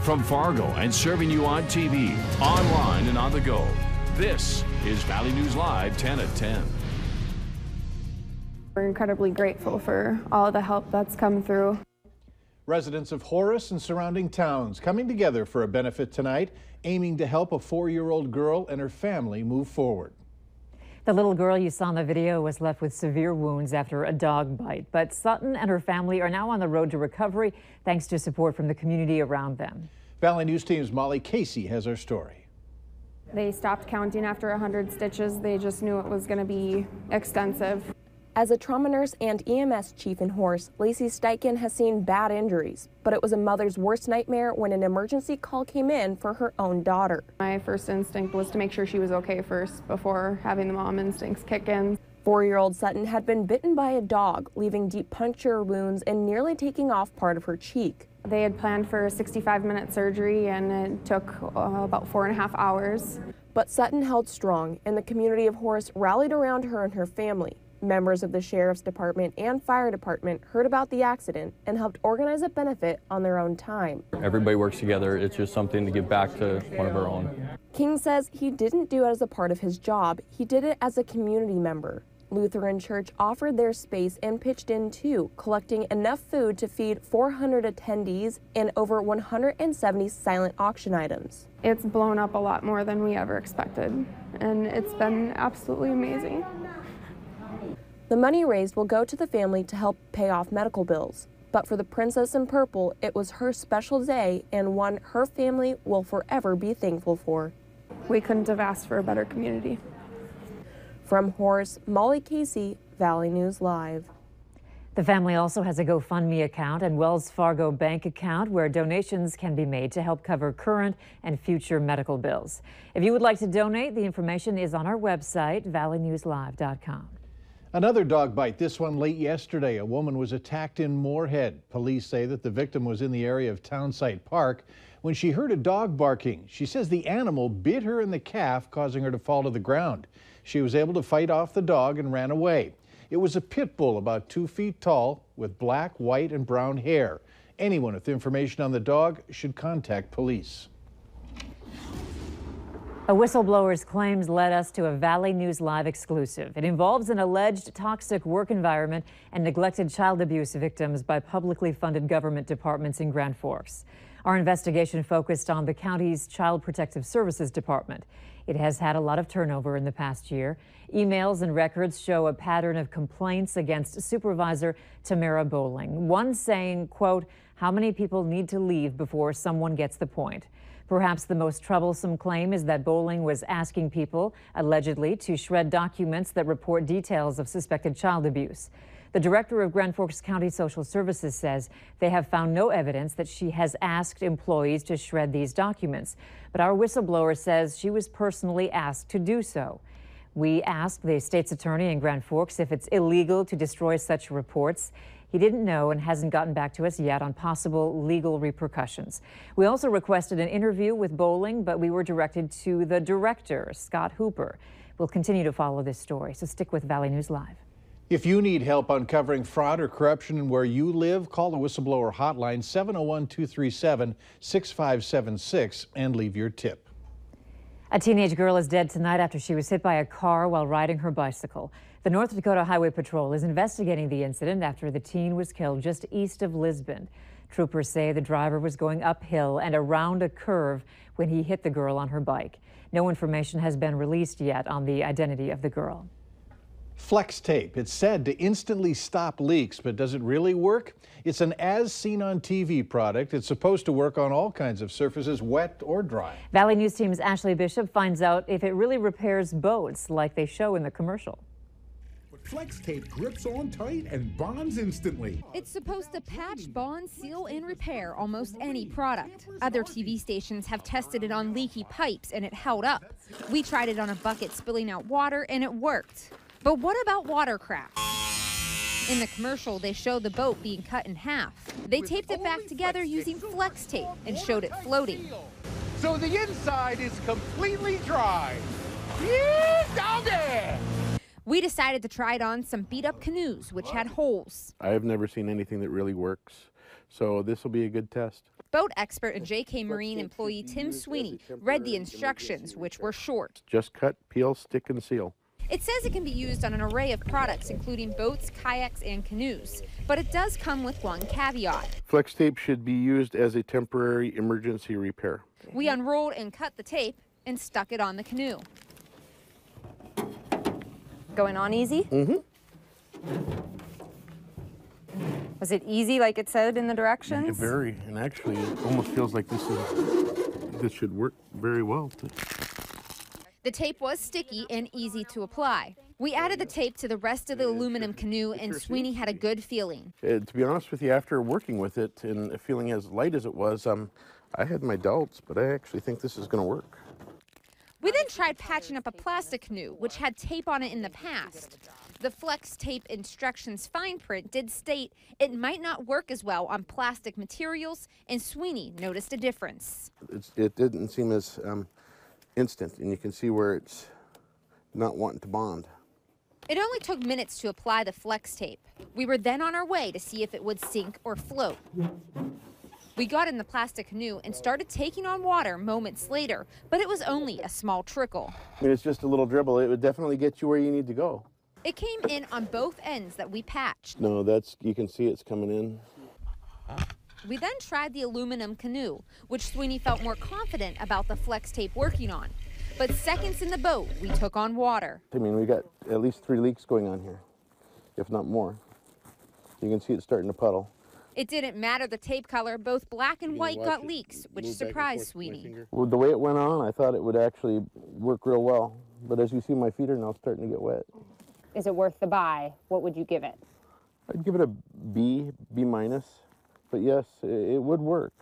From Fargo and serving you on TV, online, and on the go. This is Valley News Live 10 at 10. We're incredibly grateful for all the help that's come through. Residents of Horace and surrounding towns coming together for a benefit tonight, aiming to help a 4-year-old girl and her family move forward. The little girl you saw in the video was left with severe wounds after a dog bite, but Sutton and her family are now on the road to recovery thanks to support from the community around them. Valley News Team's Molly Casey has our story. They stopped counting after 100 stitches. They just knew it was going to be extensive. As a trauma nurse and EMS chief in Horace, Lacey Steichen has seen bad injuries, but it was a mother's worst nightmare when an emergency call came in for her own daughter. My first instinct was to make sure she was okay first before having the mom instincts kick in. 4-year-old Sutton had been bitten by a dog, leaving deep puncture wounds and nearly taking off part of her cheek. They had planned for a 65-minute surgery, and it took about 4.5 hours. But Sutton held strong, and the community of Horace rallied around her and her family. Members of the Sheriff's Department and Fire Department heard about the accident and helped organize a benefit on their own time. Everybody works together. It's just something to give back to one of our own. King says he didn't do it as a part of his job. He did it as a community member. Lutheran Church offered their space and pitched in too, collecting enough food to feed 400 attendees and over 170 silent auction items. It's blown up a lot more than we ever expected, and it's been absolutely amazing. The money raised will go to the family to help pay off medical bills. But for the Princess in Purple, it was her special day and one her family will forever be thankful for. We couldn't have asked for a better community. From Horace, Molly Casey, Valley News Live. The family also has a GoFundMe account and Wells Fargo bank account where donations can be made to help cover current and future medical bills. If you would like to donate, the information is on our website, valleynewslive.com. Another dog bite, this one late yesterday. A woman was attacked in Moorhead. Police say that the victim was in the area of Townsite Park when she heard a dog barking. She says the animal bit her in the calf, causing her to fall to the ground. She was able to fight off the dog and ran away. It was a pit bull about 2 feet tall with black, white, and brown hair. Anyone with information on the dog should contact police. A whistleblower's claims led us to a Valley News Live exclusive. It involves an alleged toxic work environment and neglected child abuse victims by publicly funded government departments in Grand Forks. Our investigation focused on the county's Child Protective Services Department. It has had a lot of turnover in the past year. Emails and records show a pattern of complaints against Supervisor Tamara Bowling. One saying, quote, "How many people need to leave before someone gets the point?" Perhaps the most troublesome claim is that Bowling was asking people, allegedly, to shred documents that report details of suspected child abuse. The director of Grand Forks County Social Services says they have found no evidence that she has asked employees to shred these documents. But our whistleblower says she was personally asked to do so. We asked the state's attorney in Grand Forks if it's illegal to destroy such reports. He didn't know and hasn't gotten back to us yet on possible legal repercussions. We also requested an interview with Bowling, but we were directed to the director, Scott Hooper. We'll continue to follow this story, so stick with Valley News Live. If you need help uncovering fraud or corruption where you live, call the whistleblower hotline 701-237-6576 and leave your tip. A teenage girl is dead tonight after she was hit by a car while riding her bicycle. The North Dakota Highway Patrol is investigating the incident after the teen was killed just east of Lisbon. Troopers say the driver was going uphill and around a curve when he hit the girl on her bike. No information has been released yet on the identity of the girl. Flex tape. It's said to instantly stop leaks, but does it really work? It's an as seen on TV product. It's supposed to work on all kinds of surfaces, wet or dry. Valley News Team's Ashley Bishop finds out if it really repairs boats like they show in the commercial. Flex tape grips on tight and bonds instantly. It's supposed to patch, bond, seal, and repair almost any product. Other TV stations have tested it on leaky pipes and it held up. We tried it on a bucket spilling out water and it worked. But what about watercraft? In the commercial, they show the boat being cut in half. They taped it back together using flex tape and showed it floating. So the inside is completely dry. Yeah, doggy! We decided to try it on some beat-up canoes, which had holes. I have never seen anything that really works, so this will be a good test. Boat expert and JK Marine employee Tim Sweeney read the instructions, which were short. Just cut, peel, stick, and seal. It says it can be used on an array of products, including boats, kayaks, and canoes. But it does come with one caveat. Flex tape should be used as a temporary emergency repair. We unrolled and cut the tape and stuck it on the canoe. Going on easy? Mm-hmm. Was it easy like it said in the directions? Very, and actually it almost feels like this should work very well. The tape was sticky and easy to apply. We added the tape to the rest of the aluminum canoe, and Sweeney had a good feeling. To be honest with you, after working with it and feeling as light as it was, I had my doubts, but I actually think this is going to work. We then tried patching up a plastic canoe, which had tape on it in the past. The Flex Tape instructions fine print did state it might not work as well on plastic materials, and Sweeney noticed a difference. It didn't seem as instant, and you can see where it's not wanting to bond. It only took minutes to apply the Flex Tape. We were then on our way to see if it would sink or float. We got in the plastic canoe and started taking on water moments later, but it was only a small trickle. I mean, it's just a little dribble. It would definitely get you where you need to go. It came in on both ends that we patched. No, you can see it's coming in. We then tried the aluminum canoe, which Sweeney felt more confident about the Flex Tape working on. But seconds in the boat, we took on water. I mean, we got at least 3 leaks going on here, if not more. You can see it starting to puddle. It didn't matter the tape color, both black and white got leaks, which surprised Sweeney. Well, the way it went on, I thought it would actually work real well. But as you see, my feet are now starting to get wet. Is it worth the buy? What would you give it? I'd give it a B minus. But yes, it would work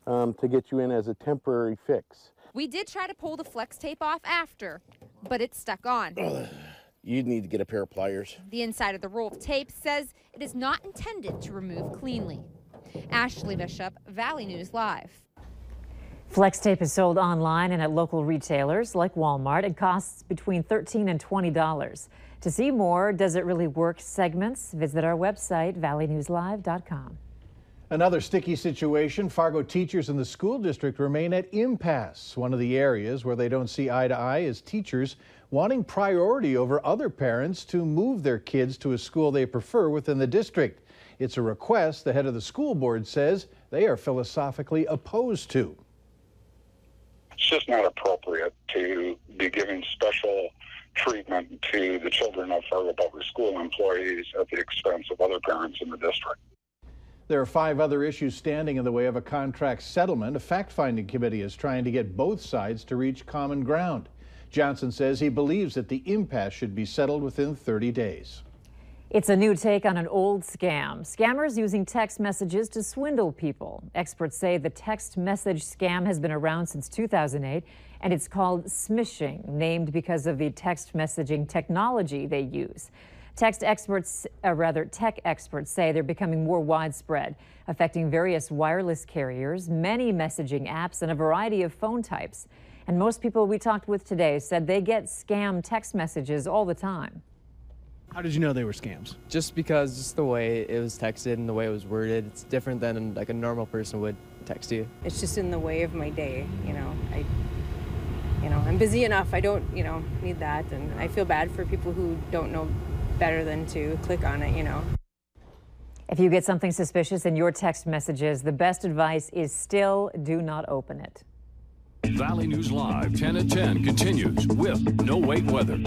to get you in as a temporary fix. We did try to pull the Flex Tape off after, but it stuck on. You'd need to get a pair of pliers. The inside of the roll of tape says it is not intended to remove cleanly. Ashley Bishop, Valley News Live. Flex Tape is sold online and at local retailers like Walmart. It costs between $13 and $20. To see more Does It Really Work segments, visit our website, valleynewslive.com. Another sticky situation. Fargo teachers in the school district remain at impasse. One of the areas where they don't see eye to eye is teachers wanting priority over other parents to move their kids to a school they prefer within the district. It's a request the head of the school board says they are philosophically opposed to. It's just not appropriate to be giving special treatment to the children of Fargo Public School employees at the expense of other parents in the district. There are 5 other issues standing in the way of a contract settlement. A fact-finding committee is trying to get both sides to reach common ground. Johnson says he believes that the impasse should be settled within 30 days. It's a new take on an old scam. Scammers using text messages to swindle people. Experts say the text message scam has been around since 2008, and it's called smishing, named because of the text messaging technology they use. Tech experts say they're becoming more widespread, affecting various wireless carriers, many messaging apps, and a variety of phone types. And most people we talked with today said they get scam text messages all the time. How did you know they were scams? Just because just the way it was texted and the way it was worded, it's different than like a normal person would text you. It's just in the way of my day, I'm busy enough. I don't, need that, and I feel bad for people who don't know better than to click on it, If you get something suspicious in your text messages, the best advice is still do not open it. Valley News Live 10 at 10 continues with No Wait Weather.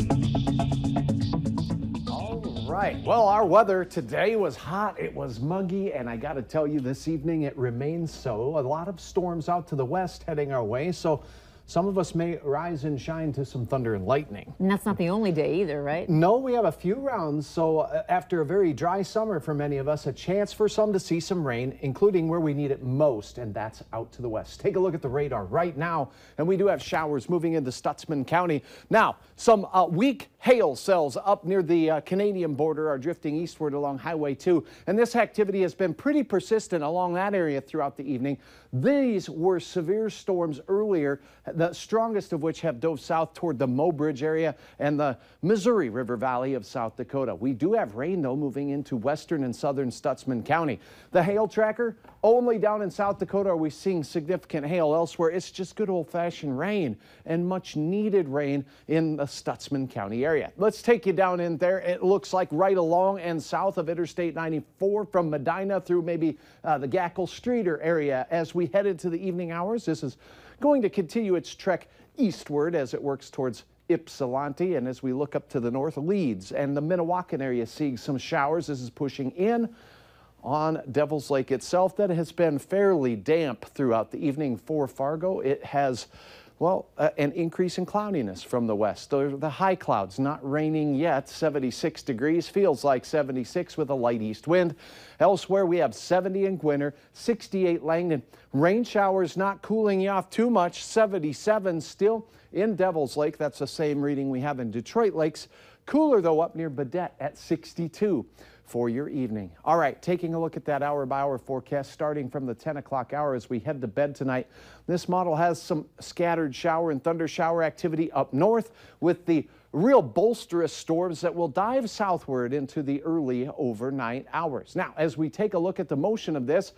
Right. Well, our weather today was hot, it was muggy, and I got to tell you, this evening it remains so. A lot of storms out to the west heading our way, so some of us may rise and shine to some thunder and lightning. And that's not the only day either, right? No, we have a few rounds, so after a very dry summer for many of us, a chance for some to see some rain, including where we need it most, and that's out to the west. Take a look at the radar right now, and we do have showers moving into Stutsman County. Now, some weak hail cells up near the Canadian border are drifting eastward along Highway 2, and this activity has been pretty persistent along that area throughout the evening. These were severe storms earlier the strongest of which have dove south toward the Mobridge area and the Missouri River Valley of South Dakota. We do have rain, though, moving into western and southern Stutsman County. The hail tracker, only down in South Dakota are we seeing significant hail. Elsewhere, it's just good old-fashioned rain and much needed rain in the Stutsman County area. Let's take you down in there. It looks like right along and south of Interstate 94 from Medina through maybe the Gackle Streeter area. As we head into the evening hours, this is going to continue its trek eastward as it works towards Ypsilanti, and as we look up to the north, Leeds and the Minnewacan area seeing some showers. This is pushing in on Devil's Lake itself. That has been fairly damp throughout the evening for Fargo. It has, well, an increase in cloudiness from the west. The high clouds, not raining yet. 76 degrees, feels like 76 with a light east wind. Elsewhere, we have 70 in Gwinner, 68 Langdon. Rain showers not cooling you off too much, 77 still in Devil's Lake. That's the same reading we have in Detroit Lakes. Cooler, though, up near Badette at 62 for your evening. All right, taking a look at that hour-by-hour forecast starting from the 10 o'clock hour as we head to bed tonight. This model has some scattered shower and thunder shower activity up north with the real bolsterous storms that will dive southward into the early overnight hours. Now, as we take a look at the motion of this,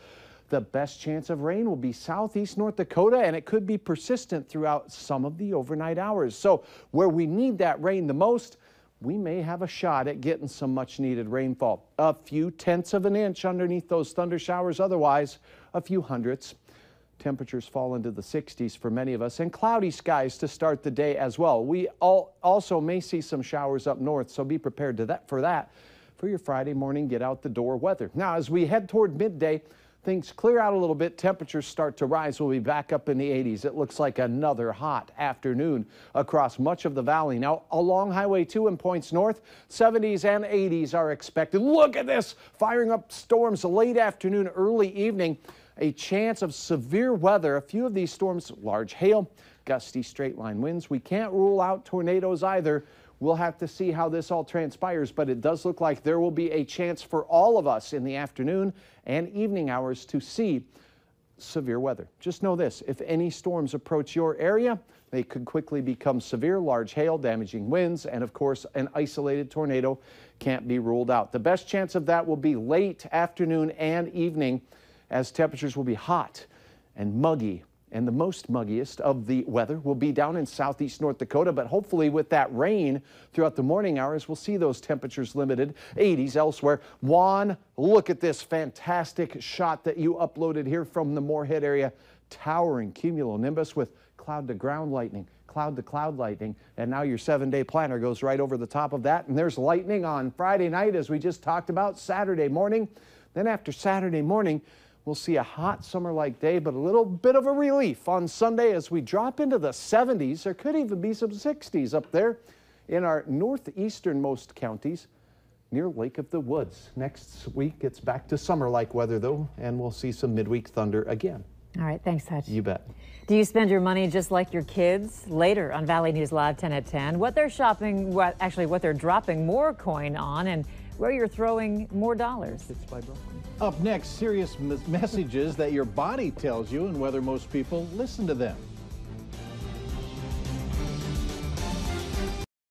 the best chance of rain will be southeast North Dakota, and it could be persistent throughout some of the overnight hours. So where we need that rain the most, we may have a shot at getting some much needed rainfall. A few tenths of an inch underneath those thunder showers, otherwise a few hundredths. Temperatures fall into the 60s for many of us, and cloudy skies to start the day as well. We also may see some showers up north, so be prepared for that for your Friday morning get out the door weather. Now, as we head toward midday, things clear out a little bit. Temperatures start to rise. We'll be back up in the 80s. It looks like another hot afternoon across much of the valley. Now, along Highway 2 and points north, 70s and 80s are expected. Look at this, firing up storms late afternoon, early evening. A chance of severe weather. A few of these storms, large hail, gusty straight line winds. We can't rule out tornadoes either. We'll have to see how this all transpires, but it does look like there will be a chance for all of us in the afternoon and evening hours to see severe weather. Just know this, if any storms approach your area, they could quickly become severe, large hail, damaging winds, and of course, an isolated tornado can't be ruled out. The best chance of that will be late afternoon and evening, as temperatures will be hot and muggy. And the most muggiest of the weather will be down in southeast North Dakota, but hopefully with that rain throughout the morning hours, we'll see those temperatures limited, 80s elsewhere. Juan, look at this fantastic shot that you uploaded here from the Moorhead area. Towering cumulonimbus with cloud-to-ground lightning, cloud-to-cloud lightning, and now your 7-day planner goes right over the top of that. And there's lightning on Friday night, as we just talked about, Saturday morning. Then after Saturday morning, we'll see a hot summer-like day, but a little bit of a relief on Sunday as we drop into the 70s. There could even be some 60s up there in our northeasternmost counties near Lake of the Woods. Next week, it's back to summer-like weather, though, and we'll see some midweek thunder again. All right, thanks, Hutch. You bet. Do you spend your money just like your kids? Later on Valley News Live 10 at 10, what they're shopping, what they're dropping more coin on, and where you're throwing more dollars. Up next, serious messages that your body tells you and whether most people listen to them.